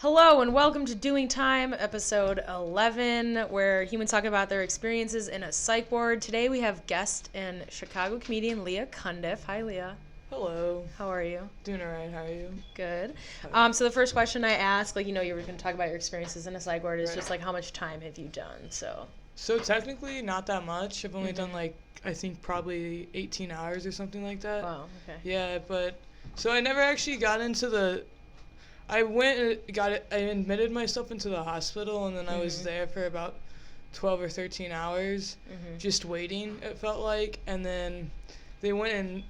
Hello and welcome to Doing Time, episode 11, where humans talk about their experiences in a psych ward. Today we have guest and Chicago comedian Lia Cundiff. Hi, Lia. Hello. How are you? Doing alright, how are you? Good. So the first question I ask, you were going to talk about your experiences in a psych ward, is just how much time have you done? So technically not that much. I've only done I think probably 18 hours or something like that. Wow, okay. Yeah, but so I never actually got into I admitted myself into the hospital, and then I was there for about 12 or 13 hours just waiting, it felt like. And then they went and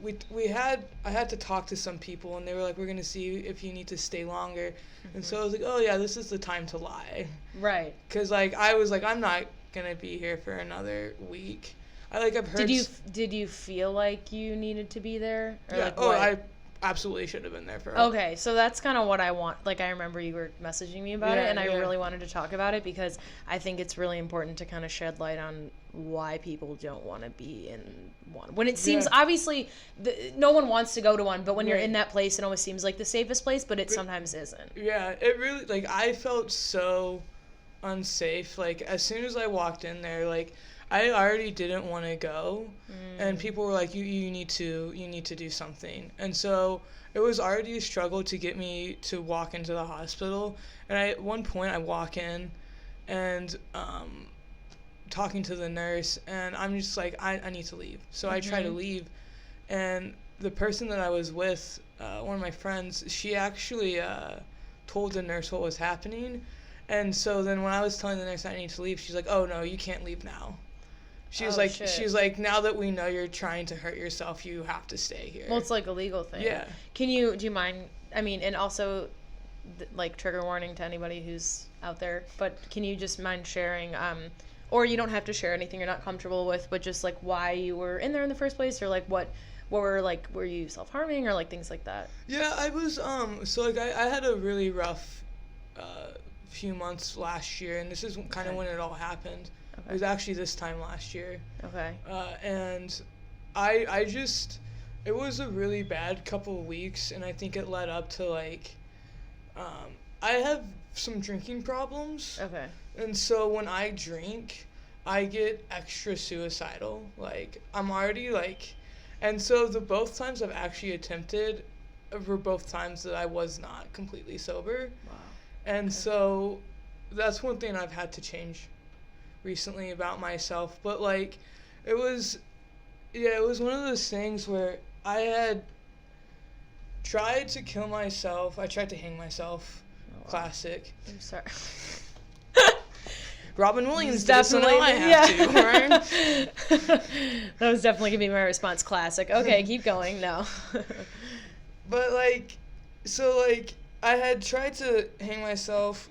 I had to talk to some people, and they were like, we're going to see if you need to stay longer. And so I was like, oh yeah, this is the time to lie. Right. Because I was like, I'm not going to be here for another week. I've heard... Did you feel like you needed to be there? Or yeah, I absolutely should have been there for Okay, so that's kind of what I want. I remember you were messaging me about it, and I really wanted to talk about it because I think it's really important to kind of shed light on why people don't want to be in one. When it seems, obviously, no one wants to go to one, but when you're in that place, it always seems like the safest place, but it sometimes isn't. Yeah, it really, I felt so unsafe. As soon as I walked in there, I already didn't want to go, and people were like, you need to do something. And so it was already a struggle to get me to walk into the hospital. And at one point I walk in and talking to the nurse, and I'm just like, I need to leave. So I try to leave, and the person that I was with, one of my friends, she actually told the nurse what was happening. And so then when I was telling the nurse I need to leave, she's like, oh no, you can't leave now. She's like, now that we know you're trying to hurt yourself, you have to stay here. Well, it's a legal thing. Yeah. Do you mind, and also, trigger warning to anybody who's out there, but can you just mind sharing, or you don't have to share anything you're not comfortable with, but just, why you were in there in the first place, or, what were you self-harming, or, things like that? Yeah, I was, I had a really rough, few months last year, and this is kind of when it all happened. Okay. It was actually this time last year. Okay. And it was a really bad couple of weeks, and I think it led up to, I have some drinking problems. Okay. And so when I drink, I get extra suicidal. I'm already, and so the both times I've actually attempted were both times that I was not completely sober. Wow. And so that's one thing I've had to change recently about myself. But it was one of those things where I had tried to kill myself. I tried to hang myself. Oh, wow. Classic. I'm sorry. Robin Williams definitely. So now I have to. That was definitely gonna be my response. Classic. Okay, keep going. No. But I had tried to hang myself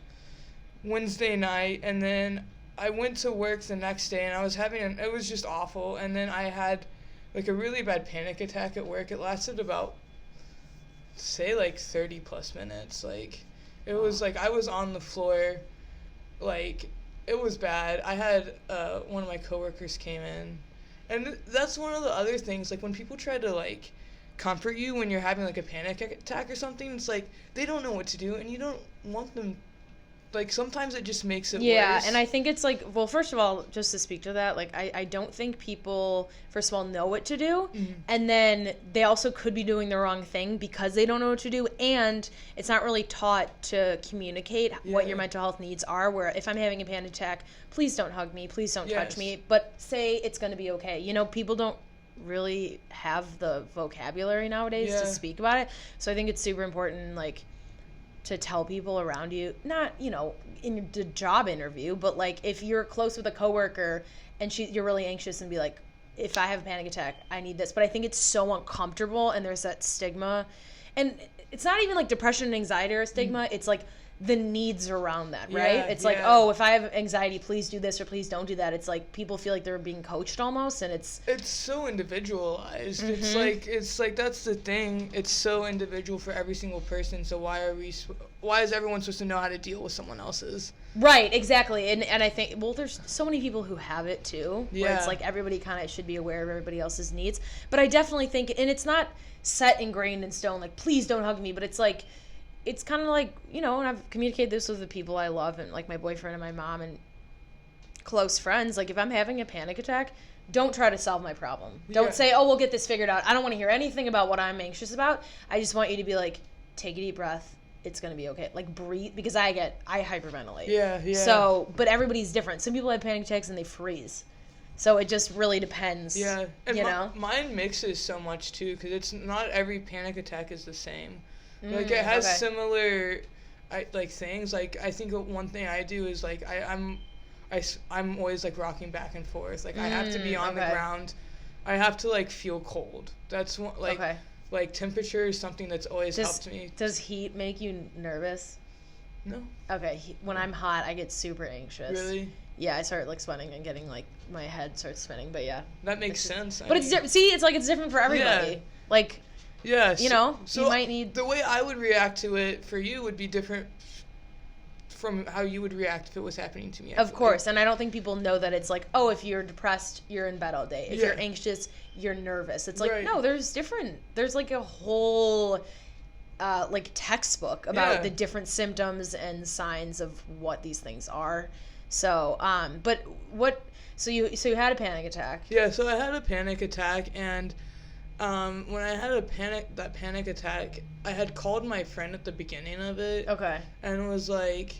Wednesday night, and then I went to work the next day, and I was it was just awful. And then I had a really bad panic attack at work. It lasted about, say, 30 plus minutes. It was I was on the floor, it was bad. I had one of my coworkers came in, and that's one of the other things, when people try to comfort you when you're having a panic attack or something, it's they don't know what to do, and you don't want them. Sometimes it just makes it worse. Yeah, and I think it's well, first of all, just to speak to that, I don't think people, first of all, know what to do, and then they also could be doing the wrong thing because they don't know what to do, and it's not really taught to communicate what your mental health needs are, where if I'm having a panic attack, please don't hug me, please don't touch me, but say it's going to be okay. People don't really have the vocabulary nowadays to speak about it, so I think it's super important, to tell people around you, not, in the job interview, but if you're close with a coworker and you're really anxious, and be like, if I have a panic attack, I need this. But I think it's so uncomfortable, and there's that stigma, and it's not even depression and anxiety or stigma. It's the needs around that, right? It's oh, if I have anxiety, please do this or please don't do that. It's people feel like they're being coached almost, and it's so individualized. It's that's the thing. It's so individual for every single person. So why is everyone supposed to know how to deal with someone else's? Right, exactly. And I think, there's so many people who have it too, where it's everybody kind of should be aware of everybody else's needs. But I definitely think, and it's not set ingrained in stone, please don't hug me, but it's it's kind of like, you know, and I've communicated this with the people I love and like my boyfriend and my mom and close friends. Like if I'm having a panic attack, don't try to solve my problem. Don't say, oh, we'll get this figured out. I don't want to hear anything about what I'm anxious about. I just want you to be like, take a deep breath. It's going to be okay. Like breathe, because I hyperventilate. Yeah. So, but everybody's different. Some people have panic attacks and they freeze. So it just really depends. Yeah. And you know? Mine mixes so much too, because it's not every panic attack is the same. Like it has similar like things. Like I think one thing I do is like I'm always like rocking back and forth. Like I have to be on the ground. I have to like feel cold. That's one, like temperature is something that's always helped me. Does heat make you nervous? No. Okay. When I'm hot, I get super anxious. Really? Yeah, I start like sweating and getting like my head starts spinning. But yeah. That makes sense. But it's different. See, it's like it's different for everybody. Yeah. Like. Yeah. You know, so you might need. The way I would react to it for you would be different from how you would react if it was happening to me. Of course, and I don't think people know that it's like, oh, if you're depressed, you're in bed all day. If you're anxious, you're nervous. It's like, no, there's like a whole like textbook about the different symptoms and signs of what these things are. So, so you had a panic attack. Yeah, so I had a panic attack, and when I had that panic attack, I had called my friend at the beginning of it. Okay. And was like,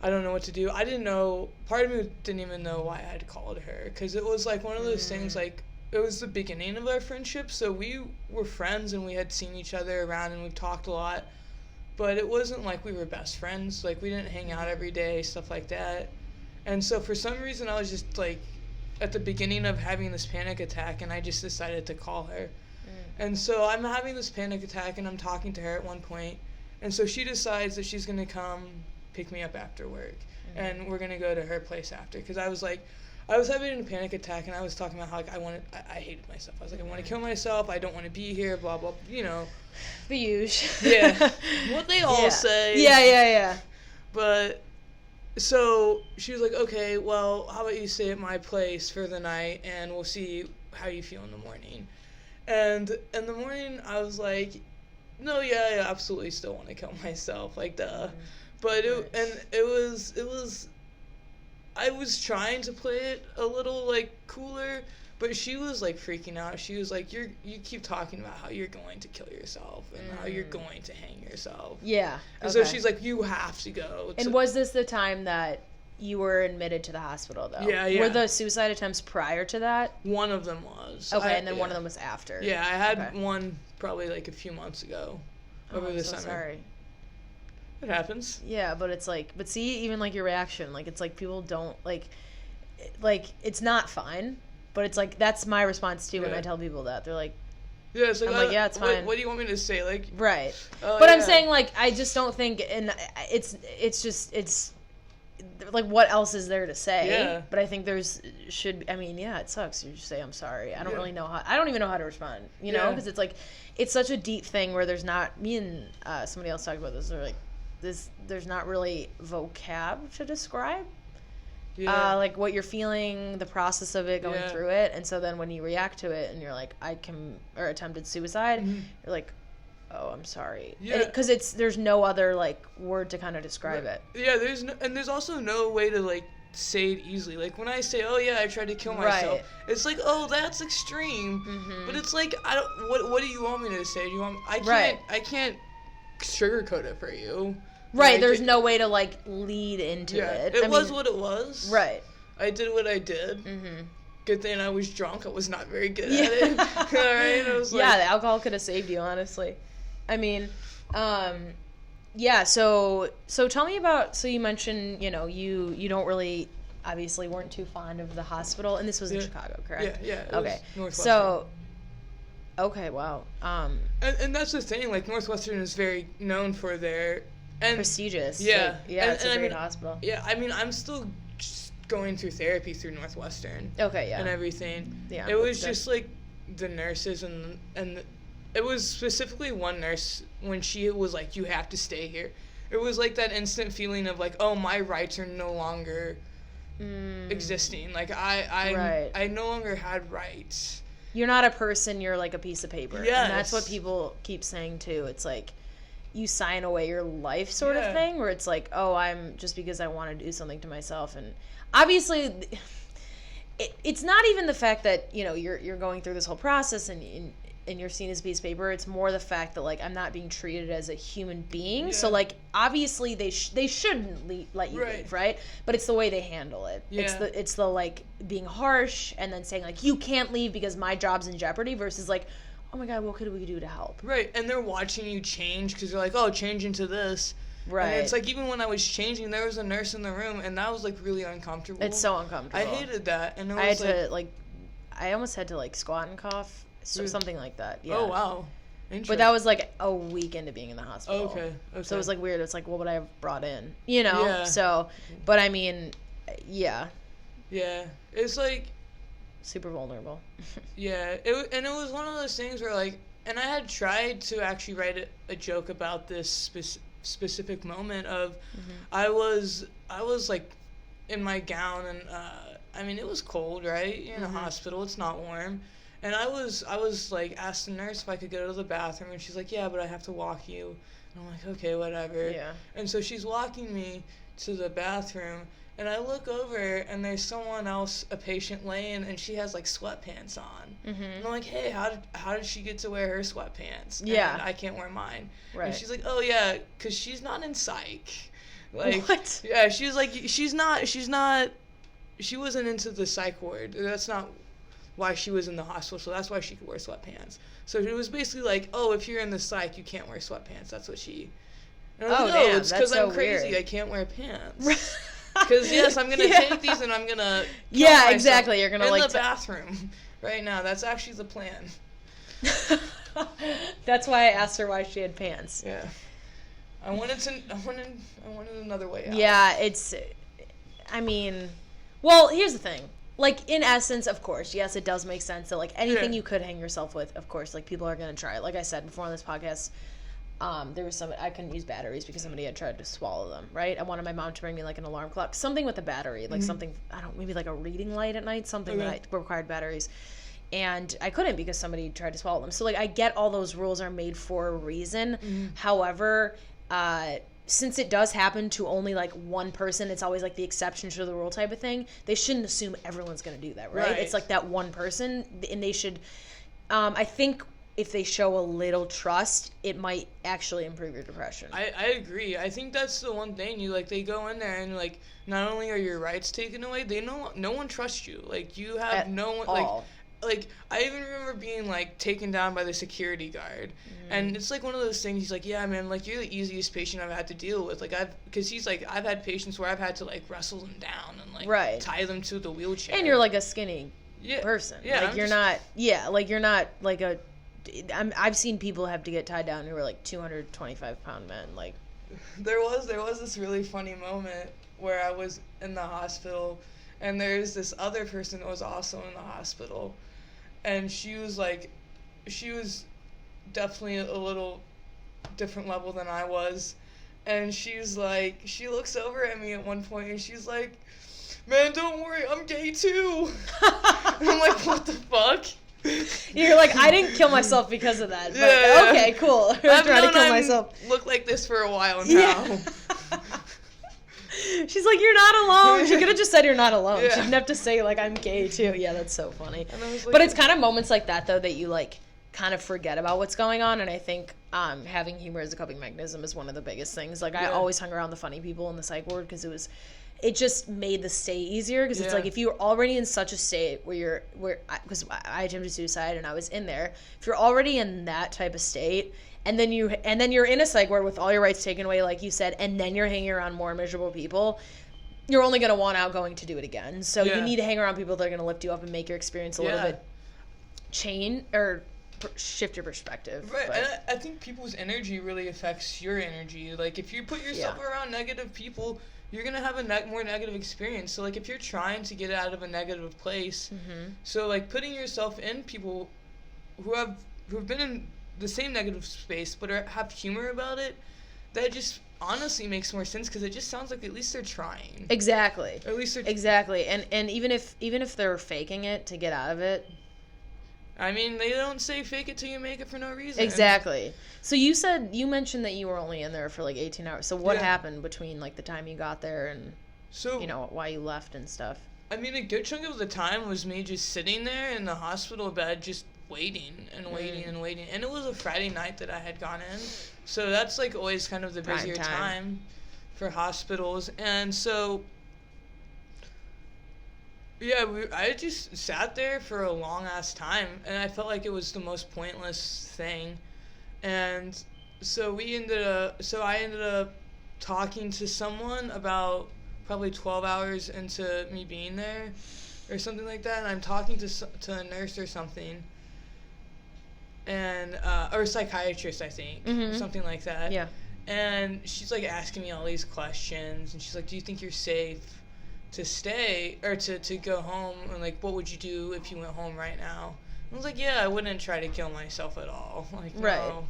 I don't know what to do. I didn't know. Part of me didn't even know why I had called her, because it was like one of those things, like it was the beginning of our friendship, so we were friends and we had seen each other around and we've talked a lot, but it wasn't like we were best friends. Like we didn't hang out every day, stuff like that. And so for some reason I was just like at the beginning of having this panic attack, and I just decided to call her. And so I'm having this panic attack and I'm talking to her at one point, and so she decides that she's going to come pick me up after work, and we're going to go to her place after, because I was having a panic attack, and I was talking about how like I hated myself. I was like, I want to kill myself, I don't want to be here, blah blah, you know, the usual. Yeah. What they all say. Yeah. But so she was like, okay, well, how about you stay at my place for the night and we'll see how you feel in the morning. And in the morning I was like, no, yeah, I absolutely still want to kill myself, like duh. But it was I was trying to play it a little like cooler, but she was like freaking out. She was like, you keep talking about how you're going to kill yourself and how you're going to hang yourself. Yeah. And so she's like, you have to go. And was this the time that you were admitted to the hospital, though? Yeah. Were the suicide attempts prior to that? One of them was. Okay, and then one of them was after. Yeah, I had one probably like a few months ago over the summer. Sorry. It happens. Yeah, but it's like, but see, even like your reaction, like it's like people don't like it's not fine, but it's like that's my response too when I tell people that. They're like, yeah, it's like, I'm like, yeah, it's fine. What do you want me to say? Like, right. But I'm saying like I just don't think, and it's like what else is there to say? Yeah. But I think it sucks. You just say I'm sorry. I don't really know how. I don't even know how to respond. You know, because it's like it's such a deep thing where there's not. Me and somebody else talked about this. They're like, there's not really vocab to describe like what you're feeling, the process of it, going through it. And so then when you react to it and you're like, or attempted suicide, you're like, oh, I'm sorry. Yeah. Because there's no other like word to kind of describe it. Yeah, there's also no way to like say it easily. Like when I say, oh yeah, I tried to kill myself, it's like, oh, that's extreme. But it's like, I don't, what do you want me to say? Do you want, I can't sugarcoat it for you. Right, like, there's no way to, like, lead into it. It was what it was. Right. I did what I did. Good thing I was drunk. I was not very good at it. All right? I was like, the alcohol could have saved you, honestly. I mean, so tell me about, so you mentioned, you know, you don't really, obviously weren't too fond of the hospital, and this was in Chicago, correct? Yeah. Okay. Northwestern. So, okay, wow. And that's the thing, like, Northwestern is very known for their... And, prestigious. Yeah. It's a great hospital. Yeah, I mean, I'm still just going through therapy through Northwestern. Okay, yeah. And everything. Yeah. It was just, like, the nurses and it was specifically one nurse when she was like, you have to stay here. It was, like, that instant feeling of, like, oh, my rights are no longer existing. Like, I no longer had rights. You're not a person, you're, like, a piece of paper. Yes. And that's what people keep saying, too. It's like... you sign away your life sort of Yeah. thing, where it's like, oh, I'm just because I want to do something to myself. And obviously it's not even the fact that, you know, you're going through this whole process and you're seen as a piece of paper. It's more the fact that, like, I'm not being treated as a human being. Yeah. So, like, obviously they shouldn't let you Right. leave, right? But it's the way they handle it. Yeah. It's the like being harsh and then saying like, you can't leave because my job's in jeopardy, versus like, oh my God, what could we do to help? Right, and they're watching you change because you're like, oh, change into this. Right. And it's like, even when I was changing, there was a nurse in the room, and that was like really uncomfortable. It's so uncomfortable. I hated that, and it I was had to I almost had to like squat and cough, something like that. Yeah. Oh wow. But that was like a week into being in the hospital. Okay. So it was like weird. It's like, what would I have brought in? You know? Yeah. So, but I mean, yeah. Yeah. It's like, Super vulnerable. yeah. And it was one of those things where, like, and I had tried to actually write a joke about this specific moment of, I was like in my gown, and I mean, it was cold, right? You're in a hospital, it's not warm. And I was like, asked the nurse if I could go to the bathroom, and she's like, yeah, but I have to walk you. And I'm like, okay, whatever. Yeah. And so she's walking me to the bathroom, and I look over, and there's someone else, a patient, laying, and she has like sweatpants on. And I'm like, hey, how did she get to wear her sweatpants? Yeah. And I can't wear mine. Right. And she's like, oh yeah, because she's not in psych. Like, What? Yeah, she was like, she wasn't into the psych ward. That's not why she was in the hospital, so that's why she could wear sweatpants. So it was basically like, oh, if you're in the psych, you can't wear sweatpants. That's what she... And I was like, damn, it's that's because I'm so crazy. weird. I can't wear pants. Because, yes, I'm going to take these and I'm going to... Yeah, exactly. You're going to in like... the bathroom right now. That's actually the plan. That's why I asked her why she had pants. Yeah. I wanted another way out. Yeah, I mean, well, here's the thing. Like, in essence, of course, yes, it does make sense that, like, anything you could hang yourself with, of course, like, people are going to try it. Like I said before on this podcast, there was I couldn't use batteries because somebody had tried to swallow them, right? I wanted my mom to bring me, like, an alarm clock, something with a battery, like something, maybe like a reading light at night, something that required batteries. And I couldn't because somebody tried to swallow them. So, like, I get all those rules are made for a reason. However, since it does happen to only like one person, it's always like the exception to the rule type of thing. They shouldn't assume everyone's going to do that, right? It's like that one person, and they should, I think if they show a little trust, it might actually improve your depression. I agree. I think that's the one thing. They go in there and, like, not only are your rights taken away, no one trusts you. Like, you have At no one, all. like, I even remember being, like, taken down by the security guard. And it's, like, one of those things, he's like, yeah, man, like, you're the easiest patient I've had to deal with. Like, because he's like, I've had patients where I've had to, like, wrestle them down and, like, tie them to the wheelchair. And you're, like, a skinny person. Yeah. Like, you're not, like, a, I've seen people have to get tied down who are, like, 225-pound men. Like, There was this really funny moment where I was in the hospital, and there's this other person that was also in the hospital, and she was definitely a little different level than I was, and she's like, she looks over at me at one point, and she's like, man, don't worry, I'm gay too. And I'm like, what the fuck? You're like, I didn't kill myself because of that. But Yeah. okay, cool. I'm I've trying to known kill I myself. look like this for a while now. Yeah. She's like, you're not alone. She could have just said you're not alone. Yeah. She didn't have to say, like, I'm gay too. Yeah, that's so funny. And I was like, But it's kind of moments like that, though, that you, like, kind of forget about what's going on. And I think having humor as a coping mechanism is one of the biggest things. Like, I always hung around the funny people in the psych ward because it just made the stay easier. Because it's like, if you're already in such a state because I attempted suicide and I was in there. If you're already in that type of state, and then you're in a psych ward with all your rights taken away, like you said, and then you're hanging around more miserable people, you're only going to want going to do it again. So you need to hang around people that are going to lift you up and make your experience a little bit shift your perspective. Right, But, and I think people's energy really affects your energy. Like, if you put yourself around negative people, you're going to have a more negative experience. So, like, if you're trying to get out of a negative place, so, like, putting yourself in people who've been in the same negative space but have humor about it, that just honestly makes more sense because it just sounds like at least they're trying. Exactly. Or at least they're exactly. And even if they're faking it to get out of it, I mean, they don't say fake it till you make it for no reason. Exactly. So you mentioned that you were only in there for like 18 hours. So what happened between like the time you got there and why you left and stuff? I mean, a good chunk of the time was me just sitting there in the hospital bed, just waiting and waiting and waiting. And it was a Friday night that I had gone in, so that's like always kind of the busier time for hospitals. And so yeah, I just sat there for a long ass time, and I felt like it was the most pointless thing. And so I ended up talking to someone about probably 12 hours into me being there or something like that, and I'm talking to a nurse or something, and or a psychiatrist, I think, something like that. Yeah. And she's like asking me all these questions, and she's like, do you think you're safe to stay or to go home, and like, what would you do if you went home right now? I was like, yeah, I wouldn't try to kill myself at all. Like, no.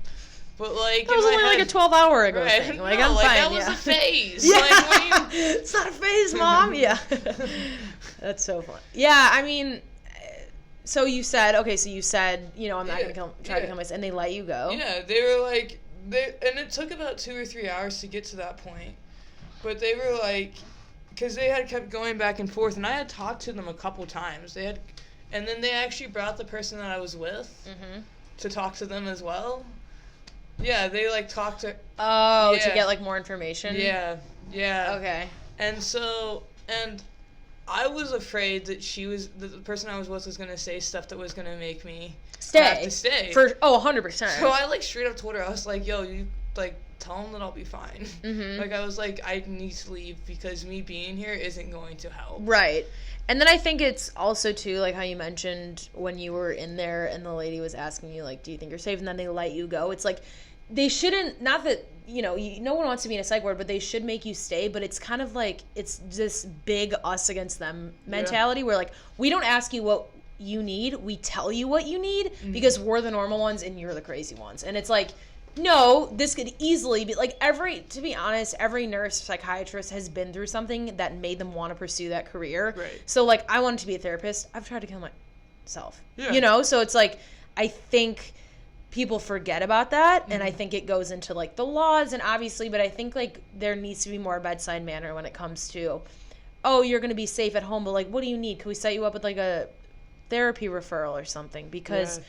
But like, that was only like a 12-hour ago thing. Like, no, I'm like, fine. That was a phase. Yeah. Like, what do you... It's not a phase, Mom. Yeah. That's so fun. Yeah, I mean, so you said, I'm not gonna try to kill myself, and they let you go. Yeah, they were like, and it took about 2 or 3 hours to get to that point, but they were like, because they had kept going back and forth, and I had talked to them a couple times. And then they actually brought the person that I was with to talk to them as well. Yeah, they like talked to. Oh, to get like more information. Yeah. Okay. And I was afraid that the person I was with was gonna say stuff that was gonna make me have to stay. 100%. So I like straight up told her, I was like, yo, you like tell them that I'll be fine. Like, I was like, I need to leave because me being here isn't going to help. Right. And then I think it's also, too, like how you mentioned when you were in there and the lady was asking you, like, do you think you're safe? And then they let you go. It's like, they shouldn't, not that, no one wants to be in a psych ward, but they should make you stay. But it's kind of like, it's this big us against them mentality where, like, we don't ask you what you need. We tell you what you need because we're the normal ones and you're the crazy ones. And it's like, no, this could easily be like to be honest, every nurse, psychiatrist has been through something that made them want to pursue that career. Right. So like, I wanted to be a therapist. I've tried to kill myself. Yeah. So it's like, I think people forget about that. And I think it goes into like the laws and obviously, but I think like there needs to be more bedside manner when it comes to, oh, you're going to be safe at home, but like, what do you need? Can we set you up with like a therapy referral or something? Because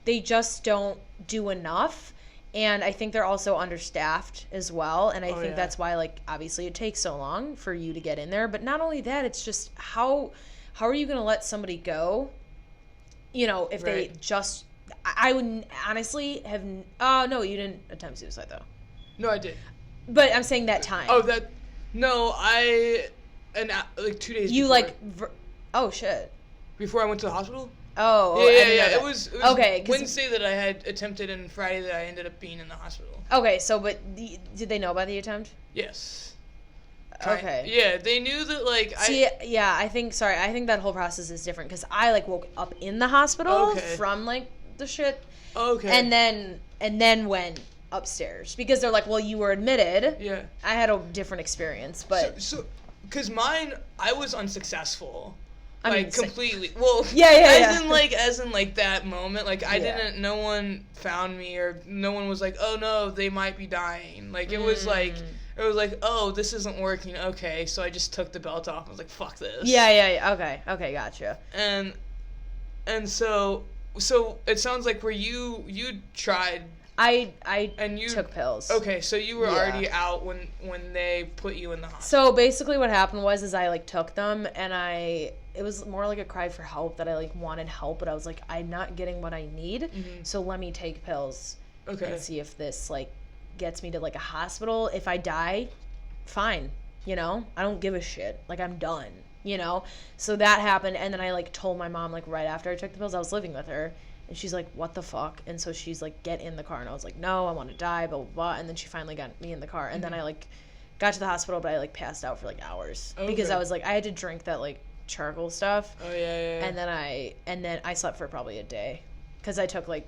they just don't do enough. And I think they're also understaffed as well. And I think that's why, like, obviously it takes so long for you to get in there. But not only that, it's just how are you going to let somebody go, if they just – I would honestly have – no, you didn't attempt suicide, though. No, I did. But I'm saying that time. Oh, that – no, like 2 days you, before. Oh, shit. Before I went to the hospital? Oh, yeah. It was okay, Wednesday that I had attempted and Friday that I ended up being in the hospital. Okay, so but did they know about the attempt? Yes. Okay. Yeah, they knew that like I think that whole process is different because I like woke up in the hospital from like the shit. Okay. And then went upstairs because they're like, well, you were admitted. Yeah. I had a different experience, but so because mine, I was unsuccessful. I mean, like completely. Well, as in that moment, like I didn't. No one found me, or no one was like, "Oh no, they might be dying." Like it was like, "Oh, this isn't working." Okay, so I just took the belt off. I was like, "Fuck this." Yeah. Okay, gotcha. And so it sounds like where you tried. I you took pills. Okay, so you were already out when they put you in the hospital. So basically what happened was I like took them and it was more like a cry for help that I like wanted help, but I was like, I'm not getting what I need, so let me take pills and see if this like gets me to like a hospital. If I die, fine, I don't give a shit, like I'm done, so that happened. And then I like told my mom like right after I took the pills, I was living with her. And she's like, what the fuck? And so she's like, get in the car. And I was like, no, I want to die, blah, blah, blah. And then she finally got me in the car. And then I like got to the hospital, but I like passed out for like hours. Because I was like, I had to drink that like charcoal stuff. Oh, yeah. And then I slept for probably a day. Because I took like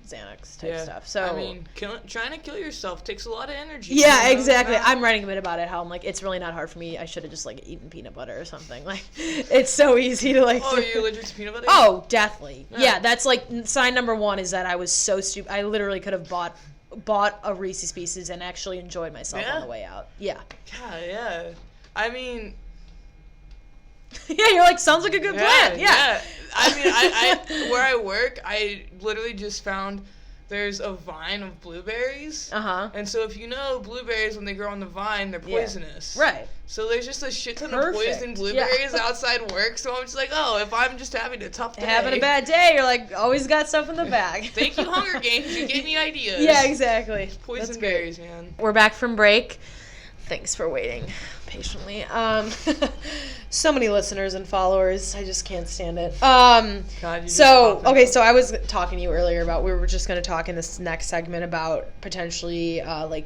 Xanax type stuff. So I mean, trying to kill yourself takes a lot of energy. Yeah, exactly. I'm writing a bit about it, how I'm like, it's really not hard for me. I should have just like eaten peanut butter or something. Like, it's so easy to like. Oh, are you allergic to peanut butter? Oh, definitely. Yeah, that's like sign number one is that I was so stupid. I literally could have bought a Reese's Pieces and actually enjoyed myself on the way out. Yeah. Yeah. I mean. Yeah, you're like, sounds like a good plan. Yeah. I mean, I where I work, I literally just found there's a vine of blueberries. And so if you know blueberries, when they grow on the vine, they're poisonous. Right. So there's just a shit ton of poisoned blueberries outside work. So I'm just like, oh, if I'm just having a tough day. Having a bad day, you're like, always got stuff in the bag. Thank you, Hunger Games. You gave me ideas. Yeah, exactly. Poison berries, man. We're back from break. Thanks for waiting patiently. So many listeners and followers. I just can't stand it. So I was talking to you earlier about, we were just going to talk in this next segment about potentially like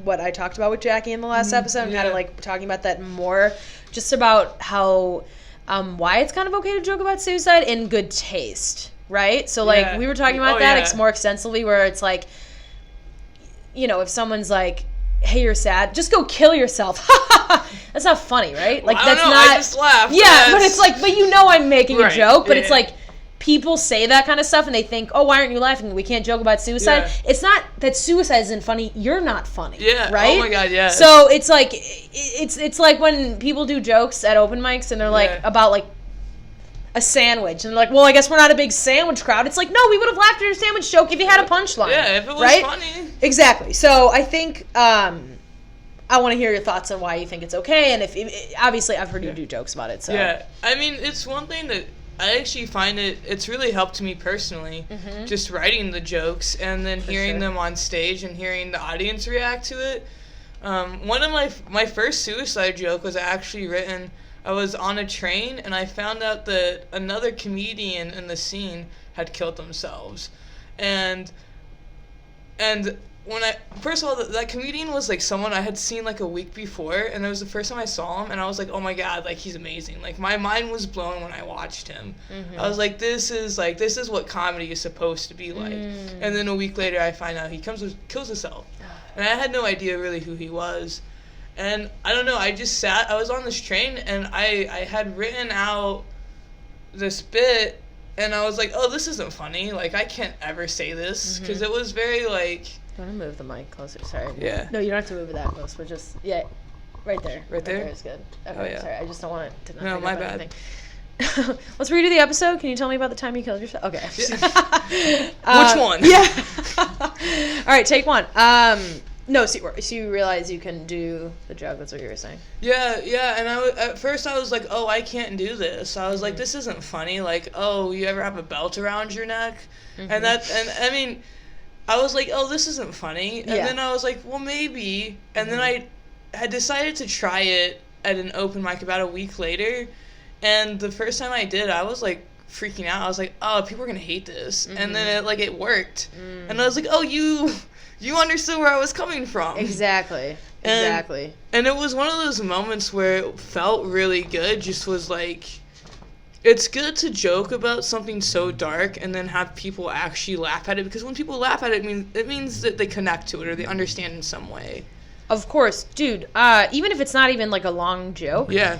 what I talked about with Jackie in the last episode, and kind of like talking about that more, just about how why it's kind of okay to joke about suicide in good taste, right? So like we were talking about that more extensively, where it's like, you know, if someone's like, hey, you're sad, just go kill yourself. That's not funny, right? Like, well, that's not. I just laughed. Yeah, but it's like, but you know I'm making a joke, but it's like, people say that kind of stuff and they think, oh, why aren't you laughing? We can't joke about suicide. Yeah. It's not that suicide isn't funny. You're not funny. Yeah. Right? Oh my God, yeah. So it's like, it's like when people do jokes at open mics and they're like, about like a sandwich, and they're like, well, I guess we're not a big sandwich crowd. It's like, no, we would have laughed at your sandwich joke if you had a punchline. Yeah, if it was funny. Exactly. So I think I want to hear your thoughts on why you think it's okay, and if obviously I've heard you do jokes about it. So yeah, I mean, it's one thing that I actually find it's really helped me personally, just writing the jokes and then hearing them on stage and hearing the audience react to it. One of my first suicide joke was actually written. I was on a train and I found out that another comedian in the scene had killed themselves, and when first of all, that comedian was like someone I had seen like a week before, and it was the first time I saw him, and I was like, oh my God, like he's amazing. Like my mind was blown when I watched him. I was like, this is what comedy is supposed to be like. And then a week later, I find out he kills himself, and I had no idea really who he was. And I don't know, I was on this train, and I had written out this bit, and I was like, oh, this isn't funny. Like I can't ever say this, because it was very like. I'm going to move the mic closer. Sorry. Yeah. No, you don't have to move it that close, but just, right there. Right there? There is good. Okay, sorry. I just don't want it to not No, my bad. Let's redo the episode. Can you tell me about the time you killed yourself? Okay. Which one? Yeah. All right, take one. No, so you realize you can do the joke. That's what you were saying. Yeah, and at first I was like, oh, I can't do this. I was like, this isn't funny. Like, oh, you ever have a belt around your neck? And I mean, I was like, oh, this isn't funny. And then I was like, well, maybe. And then I had decided to try it at an open mic about a week later. And the first time I did, I was like freaking out. I was like, oh, people are going to hate this. And then it worked. And I was like, oh, you understood where I was coming from. Exactly. And it was one of those moments where it felt really good. Just was like, it's good to joke about something so dark and then have people actually laugh at it, because when people laugh at it, it means that they connect to it or they understand in some way. Of course, dude. Even if it's not even like a long joke. Yeah.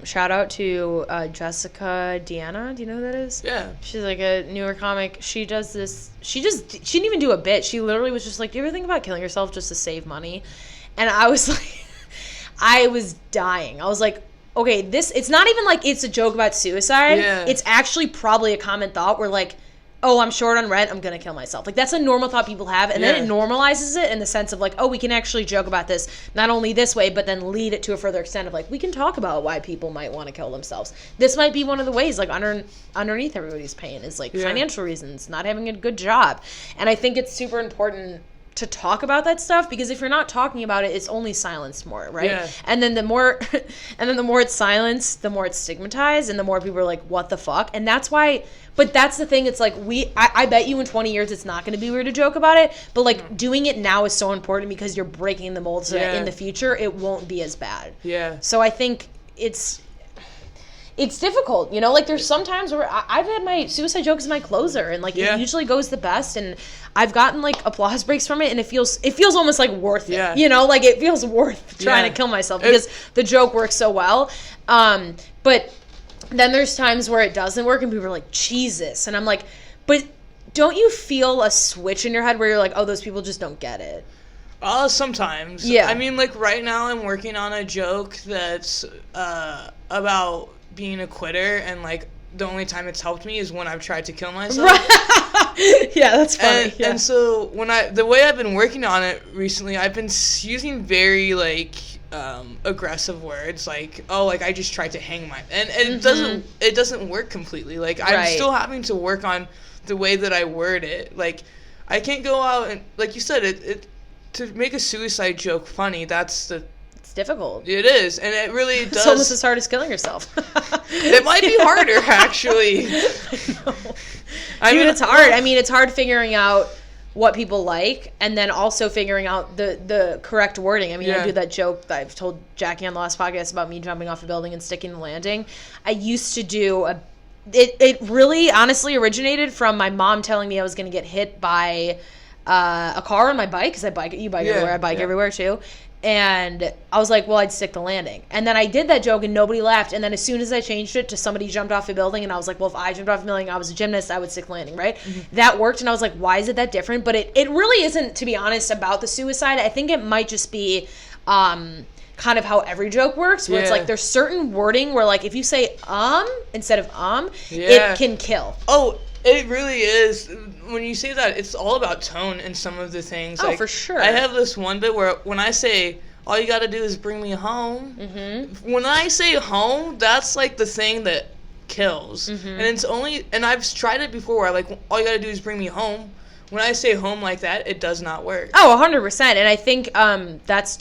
Shout out to Jessica Deanna. Do you know who that is? Yeah. She's like a newer comic. She does this. She didn't even do a bit. She literally was just like, "Do you ever think about killing yourself just to save money?" And I was like, I was dying. I was like, okay, it's not even like it's a joke about suicide. Yeah. It's actually probably a common thought where like, oh, I'm short on rent, I'm going to kill myself. Like, that's a normal thought people have, and then it normalizes it in the sense of, like, oh, we can actually joke about this, not only this way, but then lead it to a further extent of, like, we can talk about why people might want to kill themselves. This might be one of the ways, like, underneath everybody's pain is, like, financial reasons, not having a good job. And I think it's super important to talk about that stuff, because if you're not talking about it, it's only silenced more, right? Yeah. And then the more it's silenced, the more it's stigmatized, and the more people are like, what the fuck? And that's why, but that's the thing, it's like, I bet you in 20 years it's not going to be weird to joke about it, but like doing it now is so important because you're breaking the mold so that in the future it won't be as bad. Yeah. So I think it's it's difficult, you know, like there's sometimes where I've had my suicide joke as my closer, and like it usually goes the best, and I've gotten like applause breaks from it, and it feels almost like worth it, you know, like it feels worth trying to kill myself because the joke works so well. But then there's times where it doesn't work and people are like, Jesus, and I'm like, but don't you feel a switch in your head where you're like, oh, those people just don't get it? Sometimes. Yeah. I mean, like right now I'm working on a joke that's about being a quitter, and like the only time it's helped me is when I've tried to kill myself. Yeah, that's funny. And so the way I've been working on it recently, I've been using very like aggressive words, like, oh, like I just tried to hang and it doesn't work completely. Like I'm still having to work on the way that I word it. Like I can't go out and, like you said, it to make a suicide joke funny, it's difficult. It is, and it really does. It's almost as hard as killing yourself. It might be harder, actually. I mean, it's hard. I mean, it's hard figuring out what people like, and then also figuring out the correct wording. I mean, I do that joke that I've told Jackie on the last podcast about me jumping off a building and sticking the landing. I used to do it really honestly originated from my mom telling me I was going to get hit by a car on my bike, because you bike everywhere. I bike everywhere too. And I was like, well, I'd stick the landing. And then I did that joke and nobody laughed. And then as soon as I changed it to somebody jumped off a building, and I was like, well, if I jumped off a building, I was a gymnast, I would stick the landing, right? Mm-hmm. That worked. And I was like, why is it that different? But it really isn't, to be honest, about the suicide. I think it might just be kind of how every joke works, where it's like there's certain wording where like if you say instead of it can kill. Oh, it really is. When you say that, it's all about tone in some of the things. Oh, like, for sure. I have this one bit where when I say, all you gotta do is bring me home, when I say home, that's like the thing that kills. And I've tried it before where like, all you gotta do is bring me home. When I say home like that, it does not work. Oh, 100%. And I think that's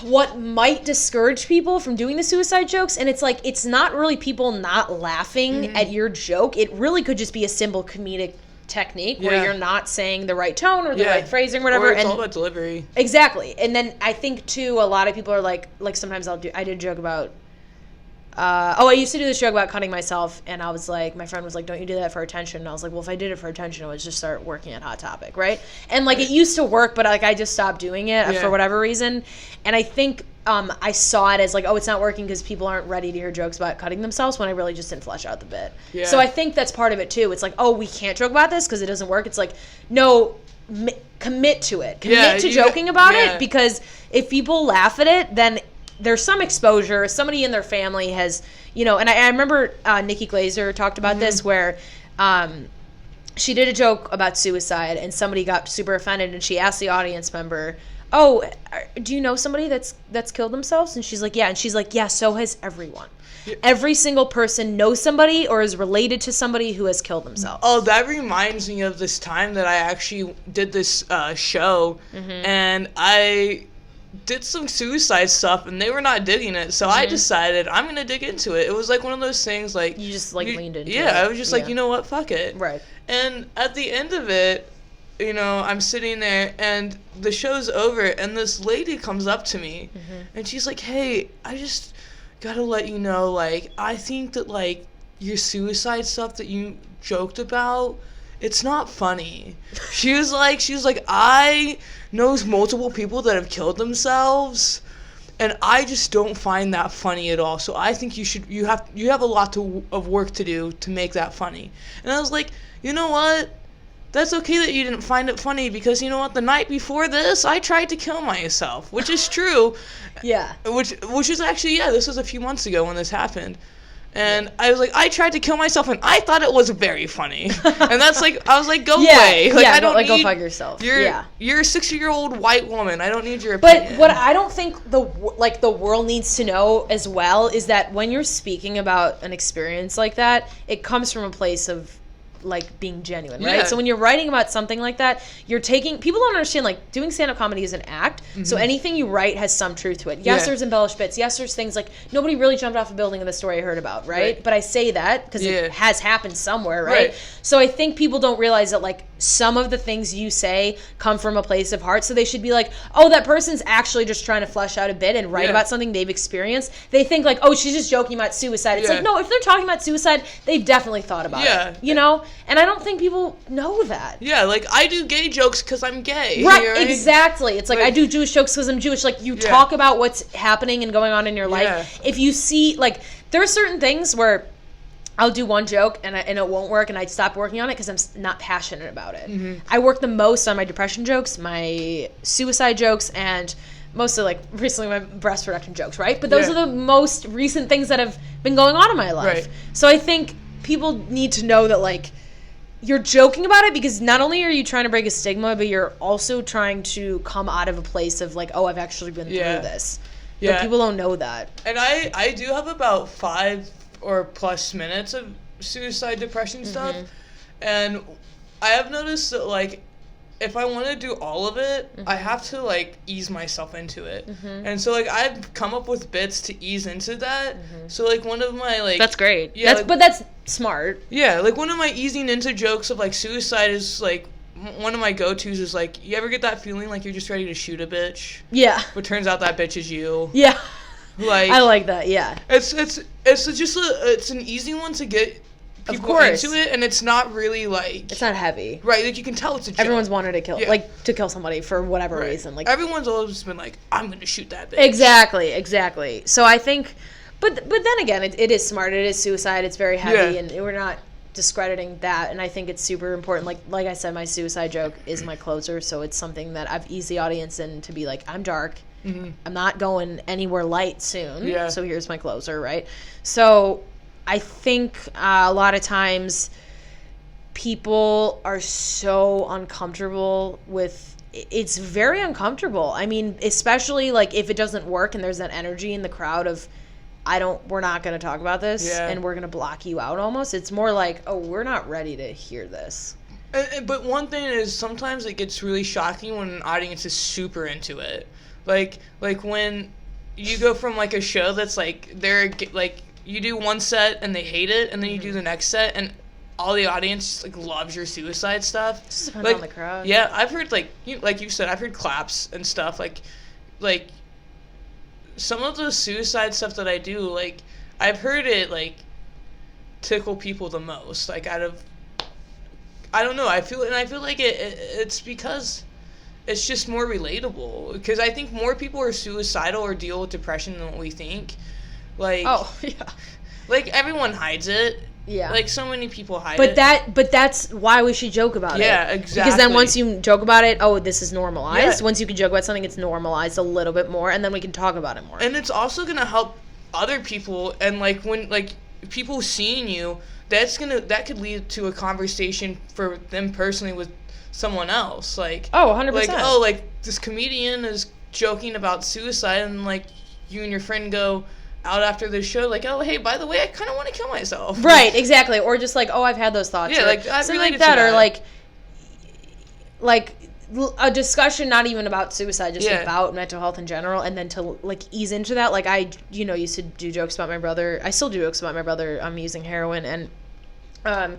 what might discourage people from doing the suicide jokes. And it's like, it's not really people not laughing at your joke. It really could just be a simple comedic technique where you're not saying the right tone or the right phrasing or whatever. Or it's all about delivery. Exactly. And then I think too, a lot of people are like sometimes I did a joke about I used to do this joke about cutting myself, and I was like, my friend was like, don't you do that for attention? And I was like, well, if I did it for attention, I would just start working at Hot Topic, right? And like it used to work, but like I just stopped doing it for whatever reason. And I think I saw it as like, oh, it's not working because people aren't ready to hear jokes about cutting themselves, when I really just didn't flesh out the bit. Yeah. So I think that's part of it too. It's like, oh, we can't joke about this because it doesn't work. It's like, no, commit to it. Commit to joking about it, because if people laugh at it, then there's some exposure. Somebody in their family has, you know, and I remember Nikki Glazer talked about this, where she did a joke about suicide and somebody got super offended, and she asked the audience member, oh, do you know somebody that's killed themselves? And she's like, yeah. And she's like, yeah, so has everyone. Yeah. Every single person knows somebody or is related to somebody who has killed themselves. Oh, that reminds me of this time that I actually did this show, and I did some suicide stuff, and they were not digging it, so I decided I'm gonna dig into it. It was like one of those things, like you just like leaned into it. Yeah, I was just like, you know what, fuck it. Right. And at the end of it, you know, I'm sitting there, and the show's over, and this lady comes up to me, and she's like, hey, I just gotta let you know, like, I think that, like, your suicide stuff that you joked about, it's not funny. She was like, I know multiple people that have killed themselves, and I just don't find that funny at all. So I think you have a lot of work to do to make that funny. And I was like, you know what? That's okay that you didn't find it funny, because you know what? The night before this, I tried to kill myself, which is true. Yeah. Which is actually, this was a few months ago when this happened. And I was like, I tried to kill myself, and I thought it was very funny. And that's like, I was like, go away. Like, I don't need, go fuck yourself. You're a 60-year-old white woman. I don't need your opinion. But what I don't think the world needs to know as well is that when you're speaking about an experience like that, it comes from a place of like being genuine, right? Yeah. So when you're writing about something like that, people don't understand, like, doing stand-up comedy is an act, so anything you write has some truth to it. Yes, there's embellished bits. Yes, there's things like nobody really jumped off a building in the story I heard about, right? But I say that because it has happened somewhere, right? So I think people don't realize that, like, some of the things you say come from a place of heart. So they should be like, oh, that person's actually just trying to flesh out a bit and write about something they've experienced. They think like, oh, she's just joking about suicide. It's like, no, if they're talking about suicide, they've definitely thought about it, you know? And I don't think people know that. Yeah, like, I do gay jokes because I'm gay. Right, exactly. It's like I do Jewish jokes because I'm Jewish. Like, you talk about what's happening and going on in your life. If you see, like, there are certain things where I'll do one joke and it won't work and I'd stop working on it because I'm not passionate about it. I work the most on my depression jokes, my suicide jokes, and mostly like recently my breast reduction jokes, right? But those are the most recent things that have been going on in my life. Right. So I think people need to know that like you're joking about it because not only are you trying to break a stigma, but you're also trying to come out of a place of like, oh, I've actually been through this. But people don't know that. And I do have about 5 or plus minutes of suicide depression stuff, and I have noticed that like if I want to do all of it, I have to like ease myself into it, and so like I've come up with bits to ease into that. So like one of my like that's great, but that's smart. Yeah, like one of my easing into jokes of like suicide is like one of my go-tos is like, you ever get that feeling like you're just ready to shoot a bitch? Yeah. But turns out that bitch is you. Yeah. Like I like that. Yeah. It's just it's an easy one to get people into it, and it's not really like it's not heavy. Right. Like you can tell it's a joke. Everyone's wanted to kill somebody for whatever reason. Like everyone's always been like, I'm gonna shoot that bitch. Exactly. So I think, but then again, it is smart. It is suicide. It's very heavy, and we're not discrediting that. And I think it's super important. Like I said, my suicide joke is my closer, so it's something that I've eased the audience in to be like, I'm dark. I'm not going anywhere light soon. So here's my closer, right? So I think a lot of times people are so uncomfortable with it's very uncomfortable. I mean, especially like if it doesn't work and there's that energy in the crowd of we're not going to talk about this and we're going to block you out almost. It's more like, oh, we're not ready to hear this. But one thing is sometimes it gets really shocking when an audience is super into it. Like when you go from like a show that's like they're like you do one set and they hate it, and then you do the next set and all the audience like loves your suicide stuff. Just depends on the crowd. Yeah, I've heard like you said, I've heard claps and stuff. Like some of the suicide stuff that I do, like I've heard it like tickle people the most. Like out of I don't know. I feel like it's because it's just more relatable, because I think more people are suicidal or deal with depression than what we think. Like, like everyone hides it. Yeah. Like so many people hide it. But that's why we should joke about it. Yeah, exactly. Because then once you joke about it, oh, this is normalized. Yeah. Once you can joke about something, it's normalized a little bit more, and then we can talk about it more. And it's also gonna help other people, and like when like people seeing you, that could lead to a conversation for them personally with someone else. Like 100%. Like like this comedian is joking about suicide, and like you and your friend go out after the show like, oh hey, by the way, I kind of want to kill myself. Right, exactly. Or just like, oh, I've had those thoughts. Yeah, like I something related like that, to that. or like a discussion not even about suicide, just about mental health in general, and then to like ease into that. Like I used to do jokes about my brother. I still do jokes about my brother using heroin, and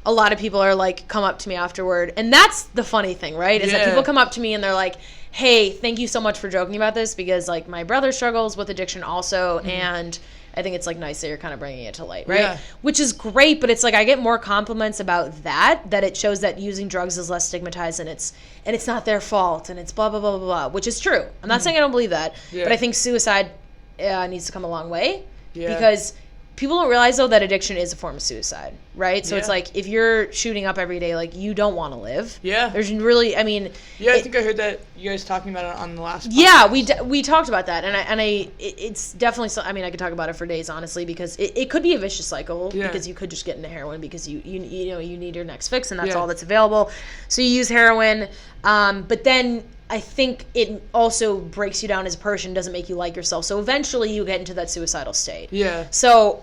a lot of people are like come up to me afterward, and that's the funny thing, right? Is that people come up to me and they're like, hey, thank you so much for joking about this, because like my brother struggles with addiction also, and I think it's like nice that you're kind of bringing it to light, right? Yeah. Which is great, but it's like I get more compliments about that it shows that using drugs is less stigmatized, and it's not their fault, and it's blah blah blah blah blah, which is true. I'm not saying I don't believe that, but I think suicide needs to come a long way, because people don't realize, though, that addiction is a form of suicide, right? So it's like, if you're shooting up every day, like, you don't want to live. Yeah. There's really, I mean... Yeah, I think I heard that you guys talking about it on the last podcast. Yeah, we talked about that, and it's definitely... I mean, I could talk about it for days, honestly, because it could be a vicious cycle, because you could just get into heroin because you need your next fix, and that's all that's available. So you use heroin, but then... I think it also breaks you down as a person, doesn't make you like yourself. So eventually you get into that suicidal state. Yeah. So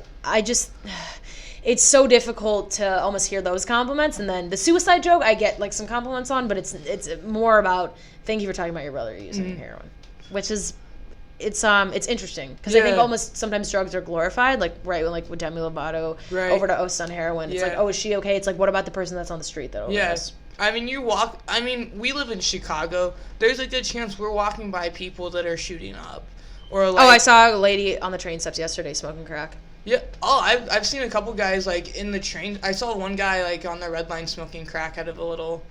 it's so difficult to almost hear those compliments. And then the suicide joke, I get like some compliments on, but it's more about, thank you for talking about your brother using heroin, which is, it's interesting, because I think almost sometimes drugs are glorified, like with Demi Lovato overdosed on heroin. It's like, oh, is she okay? It's like, what about the person that's on the street that overdosed? I mean, we live in Chicago. There's a good chance we're walking by people that are shooting up. Or like, I saw a lady on the train steps yesterday smoking crack. Yeah. Oh, I've seen a couple guys, like, in the train. I saw one guy, like, on the red line smoking crack out of a little...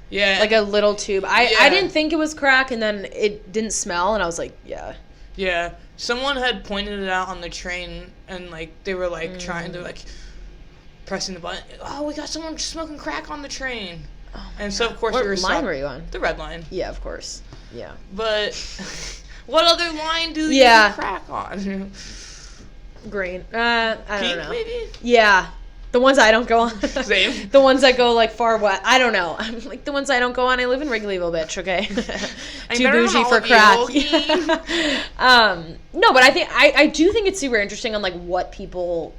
Yeah. Like a little tube. I didn't think it was crack, and then it didn't smell, and I was like, yeah. Yeah. Someone had pointed it out on the train, and, like, they were, like, they're, like, pressing the button. Oh, we got someone smoking crack on the train. Oh, and so, of course, what line were you on? The red line. Yeah, of course. Yeah. But what other line do you crack on? Green. I don't know. Maybe? Yeah. The ones I don't go on. Same. The ones that go, like, far west. I don't know. I'm like, the ones I don't go on, I live in Wrigleyville, bitch, okay? Too bougie for crack. No, but I do think it's super interesting on, like, what people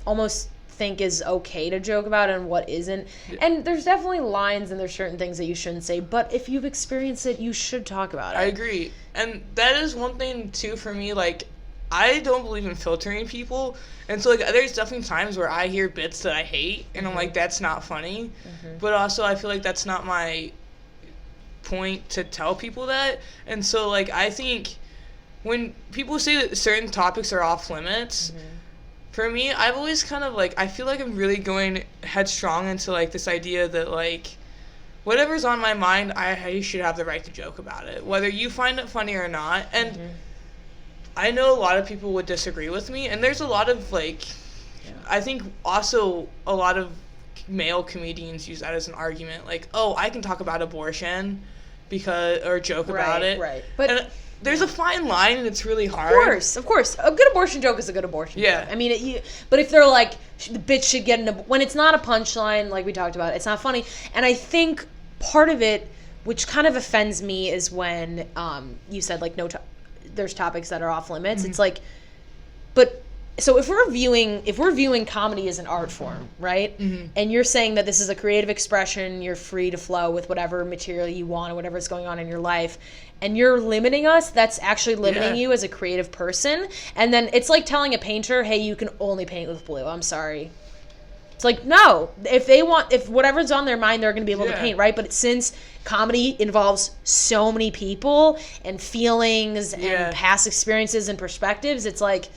almost think is okay to joke about and what isn't. Yeah. And there's definitely lines and there's certain things that you shouldn't say, but if you've experienced it, you should talk about it. I agree. And that is one thing, too, for me, like, I don't believe in filtering people, and so, like, there's definitely times where I hear bits that I hate, and I'm like, that's not funny, but also I feel like that's not my point to tell people that, and so, like, I think when people say that certain topics are off limits, for me, I've always kind of, like, I feel like I'm really going headstrong into, like, this idea that, like, whatever's on my mind, I should have the right to joke about it, whether you find it funny or not, and I know a lot of people would disagree with me, and there's a lot of, like, I think also a lot of male comedians use that as an argument, like, oh, I can talk about abortion or joke about it. Right. But there's a fine line, and it's really hard. Of course. A good abortion joke is a good abortion joke. I mean, but if they're like, the bitch should get when it's not a punchline, like we talked about, it's not funny. And I think part of it, which kind of offends me, is when you said, like, there's topics that are off limits. It's like, but so if we're viewing comedy as an art form, right? And you're saying that this is a creative expression, you're free to flow with whatever material you want or whatever's going on in your life, and you're limiting us, that's actually limiting you as a creative person. And then it's like telling a painter, hey, you can only paint with blue. I'm sorry. It's like, no, if whatever's on their mind, they're going to be able to paint, right? But since comedy involves so many people and feelings and past experiences and perspectives, it's like,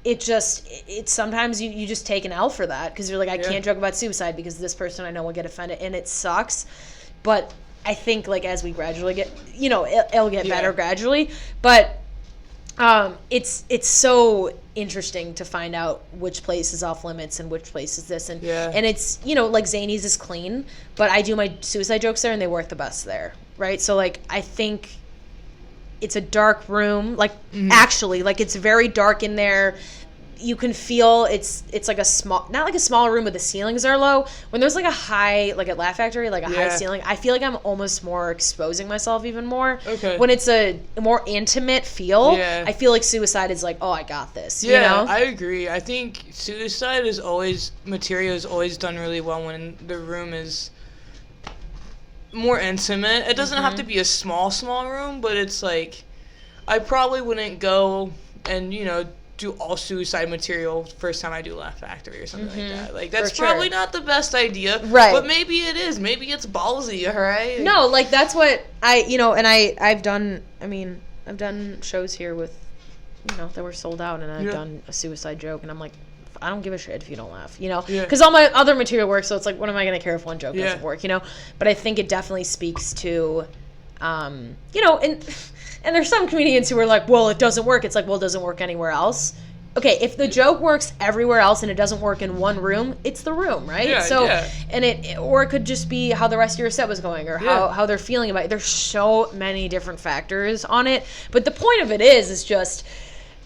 it's sometimes you just take an L for that, because you're like, I can't joke about suicide because this person I know will get offended, and it sucks. But I think, like, as we gradually get, it'll get better gradually. But it's so interesting to find out which place is off limits and which place is this, and it's, like, Zany's is clean, but I do my suicide jokes there and they work the best there, right? So, like, I think it's a dark room, like, actually, like, it's very dark in there. You can feel it's like not like a small room, but the ceilings are low. When there's, like, a high, like at Laugh Factory, like a high ceiling, I feel like I'm almost more exposing myself even more. Okay. When it's a more intimate feel, I feel like suicide is like, oh, I got this. Yeah, I agree. I think suicide material is always done really well when the room is more intimate. It doesn't have to be a small room, but it's like, I probably wouldn't go and, do all suicide material first time I do Laugh Factory or something like that. Like, that's probably not the best idea. Right. But maybe it is. Maybe it's ballsy, all right? No, like, that's what I've done shows here with, that were sold out, and I've done a suicide joke, and I'm like, I don't give a shit if you don't laugh, because all my other material works, so it's like, what am I going to care if one joke doesn't work, But I think it definitely speaks to, and there's some comedians who are like, well, it doesn't work. It's like, well, it doesn't work anywhere else. Okay, if the joke works everywhere else and it doesn't work in one room, it's the room, right? And or it could just be how the rest of your set was going, or how they're feeling about it. There's so many different factors on it. But the point of it is just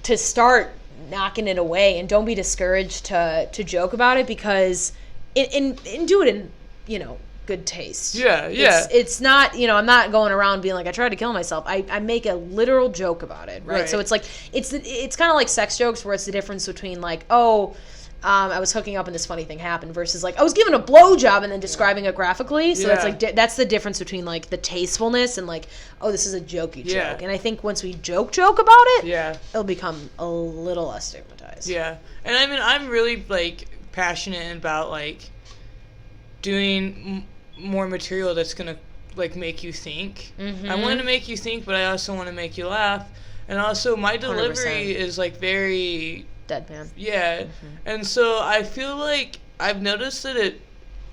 to start knocking it away, and don't be discouraged to joke about it, because and do it in, good taste. It's not, I'm not going around being like, I tried to kill myself. I make a literal joke about it, right? So it's like, it's kind of like sex jokes, where it's the difference between, like, oh, I was hooking up and this funny thing happened, versus, like, I was given a blowjob and then describing it graphically. So it's like, that's the difference between, like, the tastefulness and, like, oh, this is a jokey joke. And I think once we joke about it, it'll become a little less stigmatized. Yeah. And I mean, I'm really, like, passionate about, like, doing more material that's gonna like make you think. Mm-hmm. I want to make you think, but I also want to make you laugh. And also, my delivery 100%. is like very Deadpan. Yeah, Mm-hmm. and so I feel like I've noticed that it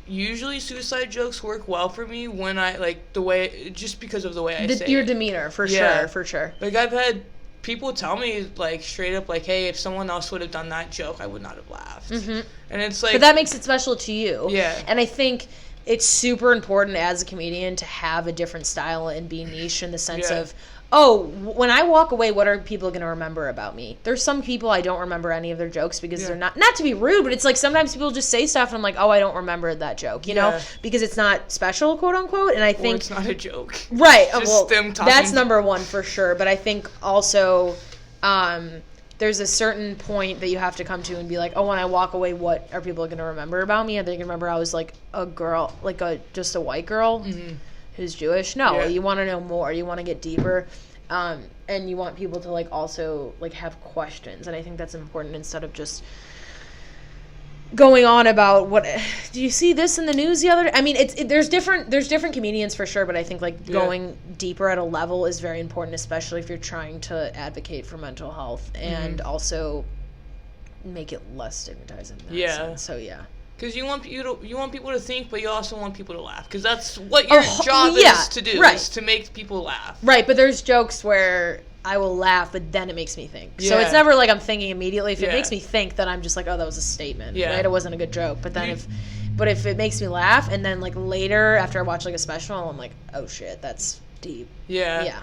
usually suicide jokes work well for me when I like the way just because of the way I say Your it. demeanor, for Yeah. sure. Like I've had people tell me like straight up like, hey, if someone else would have done that joke, I would not have laughed. Mm-hmm. And it's like, But that makes it special to you. Yeah. And I think it's super important as a comedian to have a different style and be niche in the sense Yeah. of, oh, when I walk away, what are people going to remember about me? There's some people I don't remember any of their jokes because they're not to be rude, but it's like sometimes people just say stuff and I'm like, oh, I don't remember that joke, you know, because it's not special, quote unquote. And I think it's not a joke. Right. Just Well, them talking. that's number one for sure. But I think also there's a certain point that you have to come to and be like, oh, when I walk away, what are people going to remember about me? Are they going to remember I was like a girl, like just a white girl who's Jewish? No, you want to know more. You want to get deeper. And you want people to like also like have questions. And I think that's important instead of just going on about what do you see this in the news the other day? I mean, there's different comedians for sure, but I think like going deeper at a level is very important, especially if you're trying to advocate for mental health and also make it less stigmatizing. In that sense. So yeah. Because you want people to think, but you also want people to laugh. Because that's what your job is to do, is to make people laugh. Right, but there's jokes where I will laugh, but then it makes me think. So it's never like I'm thinking immediately. If it makes me think, then I'm just like, oh, that was a statement. Yeah. Right? It wasn't a good joke. But then if it makes me laugh, and then like later after I watch like a special, I'm like, oh shit, that's deep. Yeah. Yeah.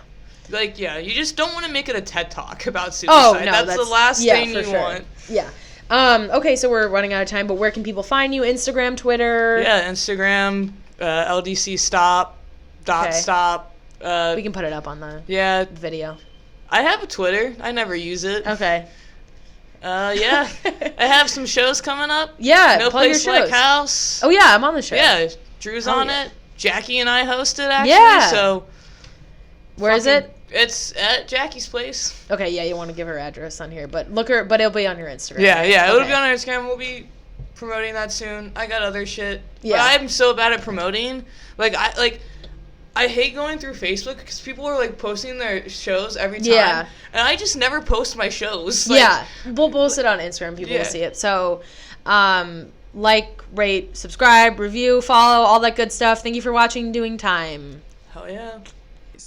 Like, you just don't want to make it a TED Talk about suicide. Oh, no, that's the last thing you sure. want. Yeah. Okay, so we're running out of time, but where can people find you? Instagram, Twitter? Yeah, Instagram, LDC stop. We can put it up on the video. I have a Twitter. I never use it. Okay. I have some shows coming up. Yeah, No plug Place your Like shows. House. Oh, yeah, I'm on the show. Yeah, Drew's on it. Jackie and I host it, actually. Yeah. So Where is it? It's at Jackie's place. Okay, yeah, you want to give her address on here, but but it'll be on your Instagram. Yeah, right? it'll be on our Instagram. We'll be promoting that soon. I got other shit. Yeah. But I'm so bad at promoting. I hate going through Facebook because people are like posting their shows every time. Yeah. And I just never post my shows. We'll post it on Instagram. People will see it. So, like, rate, subscribe, review, follow, all that good stuff. Thank you for watching Doing Time. Hell yeah.